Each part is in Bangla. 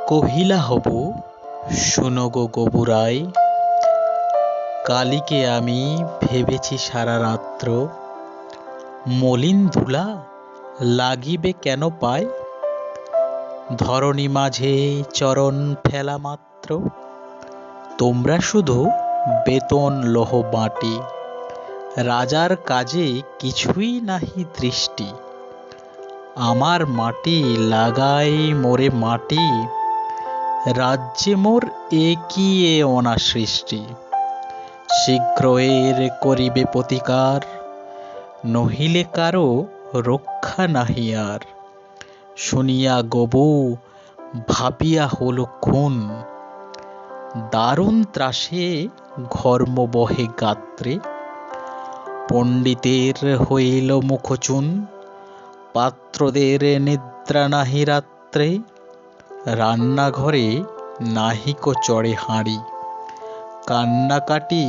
কহিলা হবু, শোনো গো গবুরাই, কালীকে আমি ভেবেছি সারা রাত্র, মলিন ধুলা লাগিবে কেন পায়, ধরণী মাঝে চরণ ফেলা মাত্র, তোমরা শুধু বেতন লহ বাটি, রাজার কাজে কিছুই নাহি দৃষ্টি, আমার মাটি লাগাই মোরে মাটি, রাজ্যে মোর একই এ অনাসৃষ্টি, শীঘ্র এর করিবে প্রতিকার, নহিলে কারো রক্ষা নাহি আর। শুনিয়া গবু ভাবিয়া হল খুন, দারুণ ত্রাসে ঘর্ম বহে গাত্রে, পণ্ডিতের হইল মুখচুন, পাত্রদের নিদ্রা নাহি রাত্রে, রান্নাঘরে নাহিক চড়ে হাঁড়ি, কান্নাকাটি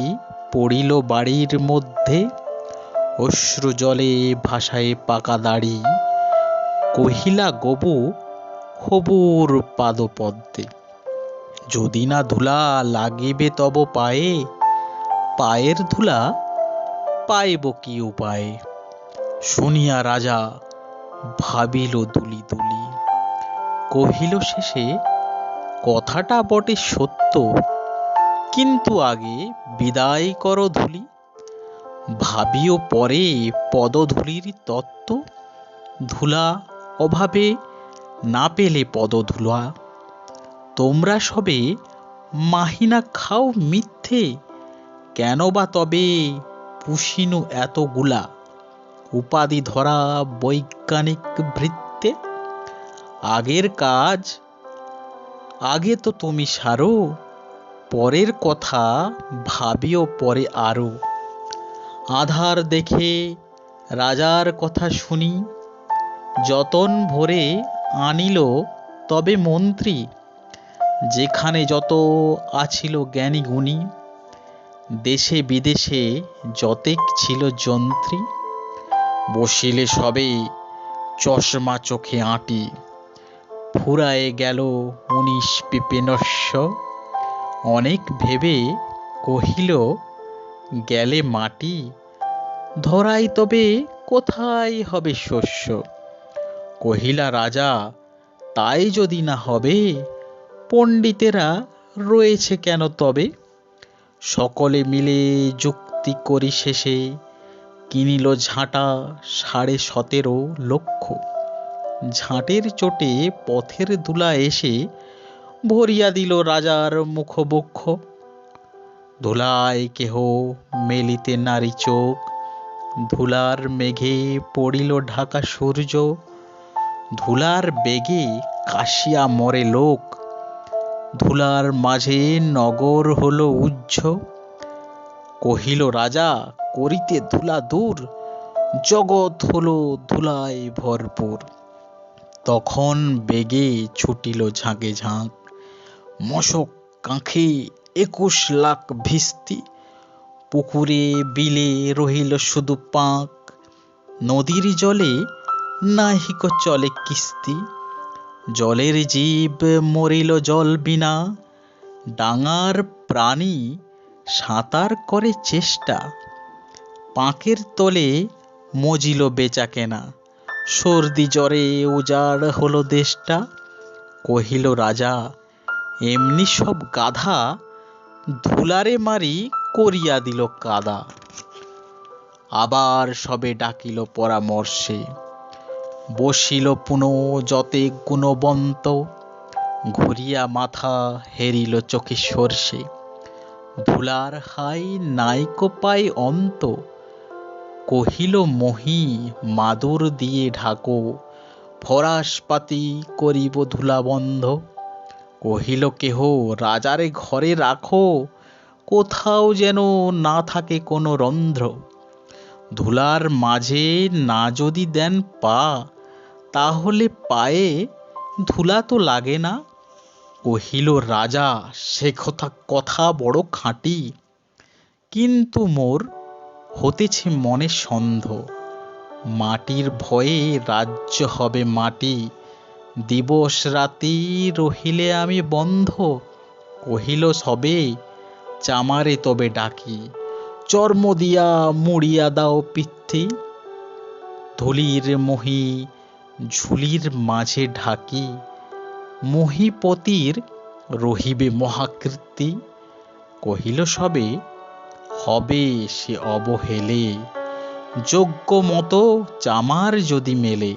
পড়িল বাড়ির মধ্যে, অশ্রু জলে ভাসায় পাকা দাড়ি, কহিলা গবু হবুর পাদপদ্মে, যদি না ধুলা লাগিবে তব পায়ে, পায়ের ধুলা পাইব কি উপায়ে। শুনিয়া রাজা ভাবিল দুলি দুলি, কহিল শেষে কথাটা বটে সত্য, কিন্তু আগে বিদায় করো ধুলি, ভাবিও পরে পদধূলির তত্ত্ব, ধুলা অভাবে না পেলে পদধূলা, তোমরা সবে মাহিনা খাও মিথ্যে, কেন বা তবে পুষিনু এতগুলা, উপাধি ধরা বৈজ্ঞানিক ভৃত্যে, আগের কাজ আগে তো তুমি সারো, পরের কথা ভাবিও পরে আরো। আধার দেখে রাজার কথা শুনি, যতন ভরে আনিল তবে মন্ত্রী, যেখানে যত আছিল জ্ঞানী গুণী, দেশে বিদেশে যতেক ছিল যন্ত্রী, বসিলে সবে চশমা চোখে আঁটি, ফুরায়ে গেল 19 পিপেনস্য, অনেক ভেবে কহিল গেলে মাটি, ধরাই তবে কোথায় হবে শস্য। কহিলা রাজা তাই যদি না হবে, পণ্ডিতেরা রয়েছে কেন তবে, সকলে মিলে যুক্তি করি শেষে, কিনিল ঝাঁটা 17.5 লক্ষ, ঝাঁটের চোটে পথের ধুলা এসে ভরিয়া দিল রাজার মুখ বক্ষ, ধুলায় কেহ মেলিতে নারী চোখ, ধুলার মেঘে পড়িল ঢাকা সূর্য, ধুলার বেগে কাশিয়া মরে লোক, ধুলার মাঝে নগর হলো উজ্জ, কহিল রাজা করিতে ধুলা দূর, জগৎ হলো ধুলায় ভরপুর, তখন বেগে ছুটিল ঝাঁকে ঝাঁক, মশক কাঁখে 21 লাখ ভিস্তি, পুকুরে বিলে রহিল শুধু পাঁক, নদীর জলে নাহিক চলে কিস্তি, জলের জীব মরিল জল বিনা, ডাঙার প্রাণী সাঁতার করে চেষ্টা, পাঁকের তলে মজিল বেচা কেনা, সর্দি জ্বরে উজাড় হলো দেশটা। কহিল রাজা এমনি সব গাধা, ধুলারে মারি করিয়া দিল কাদা, আবার সবে ডাকিল পরামর্শে, বসিল পুনঃ যতেক গুণবন্ত, ঘুরিয়া মাথা হেরিল চোখে সর্ষে, ধুলার হাই নাইকো পাই অন্ত, কহিল মহি মাদুর দিয়ে ঢাকো, ফরাসপাতি করিব ধুলা বন্ধ, কহিল কেহ রাজারে ঘরে রাখো, কোথাও যেন না থাকে কোনো রন্ধ্র, ধুলার মাঝে না যদি দেন পা, তাহলে পায়ে ধুলা তো লাগে না। কহিল রাজা সে কথা বড় খাঁটি, কিন্তু মোর হতেছে মনে সন্দেহ, মাটির ভয়ে রাজ্য হবে মাটি, দিবস রাতি রহিলে আমি বন্ধ। কহিল সবে, চামারে তবে ডাকি, চর্ম দিয়া মুড়িয়া দাও পিঠি, ধুলির মহি ঝুলির মাঝে ঢাকি, মহিপতির রহিবে মহাকীর্তি। কহিল সবে, হবে সে অবহেলে, যোগ্য মতো চামার যদি মেলে।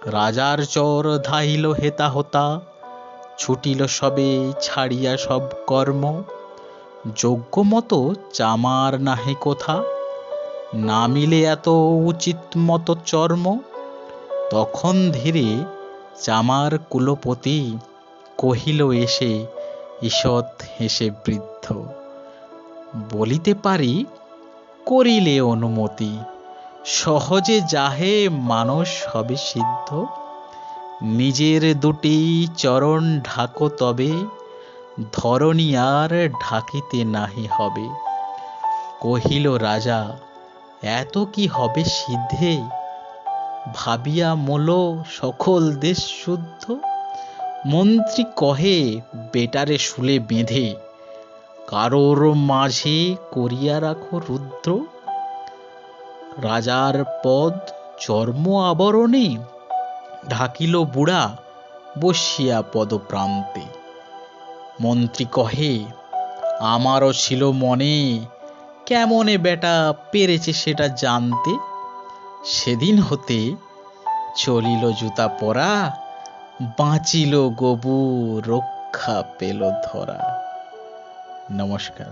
রাজার চর ধাইল হেতা হোতা, ছুটিল সবে ছাড়িয়া সব কর্ম। যোগ্য মতো চামার নাহে কোথা, না মিলে এত উচিত মতো চর্ম। তখন ধীরে চামার কুলপতি, কহিল এসে ঈষৎ হেসে বৃদ্ধ, বলিতে পারি করিলে অনুমতি, সহজে যাহে মানস হবে সিদ্ধ। নিজের দুটি চরণ ঢাকো তবে, ধরণী আর ঢাকিতে নাহি হবে। কহিল রাজা, এত কি হবে সিদ্ধে, ভাবিয়া মোল সকল দেশ শুদ্ধ। মন্ত্রী কহে, বেটারে শুলে বেঁধে, কারোর মাঝে করিয়া রাখো রুদ্র। রাজার পদ চর্ম আবরণে, ঢাকিল বুড়া বসিয়া পদপ্রান্তে। মন্ত্রী কহে, আমারও ছিল মনে, কেমনে বেটা পেরেছে সেটা জানতে। সেদিন হতে চলিল জুতা পরা, বাঁচিল গবু রক্ষা পেল ধরা। নমস্কার।